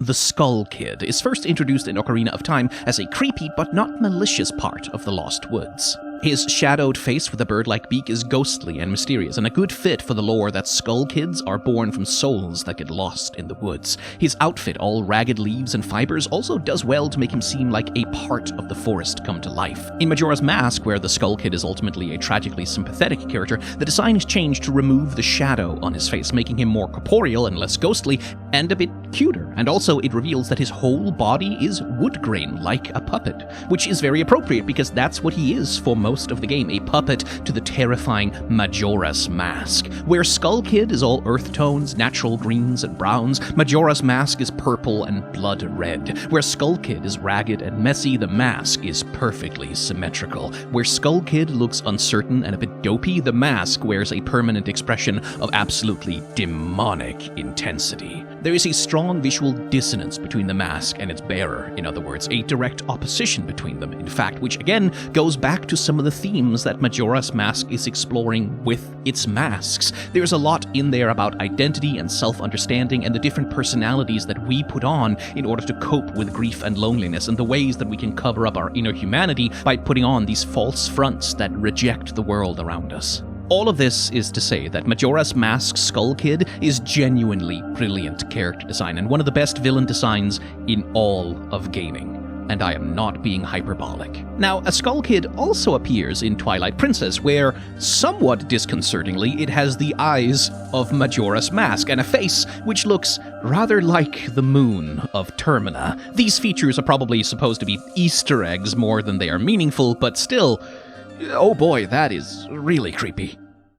The Skull Kid is first introduced in Ocarina of Time as a creepy but not malicious part of the Lost Woods. His shadowed face with a bird-like beak is ghostly and mysterious, and a good fit for the lore that Skull Kids are born from souls that get lost in the woods. His outfit, all ragged leaves and fibers, also does well to make him seem like a part of the forest come to life. In Majora's Mask, where the Skull Kid is ultimately a tragically sympathetic character, the design is changed to remove the shadow on his face, making him more corporeal and less ghostly, and a bit cuter. And also, it reveals that his whole body is wood grain, like a puppet, which is very appropriate because that's what he is for most of the game, a puppet to the terrifying Majora's Mask. Where Skull Kid is all earth tones, natural greens and browns, Majora's Mask is purple and blood red. Where Skull Kid is ragged and messy, the mask is perfectly symmetrical. Where Skull Kid looks uncertain and a bit dopey, the mask wears a permanent expression of absolutely demonic intensity. There is a strong visual dissonance between the mask and its bearer, in other words, a direct opposition between them, in fact, which again goes back to some of the themes that Majora's Mask is exploring with its masks. There's a lot in there about identity and self-understanding and the different personalities that we put on in order to cope with grief and loneliness, and the ways that we can cover up our inner humanity by putting on these false fronts that reject the world around us. All of this is to say that Majora's Mask Skull Kid is genuinely brilliant character design and one of the best villain designs in all of gaming. And I am not being hyperbolic. Now, a Skull Kid also appears in Twilight Princess, where, somewhat disconcertingly, it has the eyes of Majora's Mask and a face which looks rather like the moon of Termina. These features are probably supposed to be Easter eggs more than they are meaningful, but still, oh boy, that is really creepy.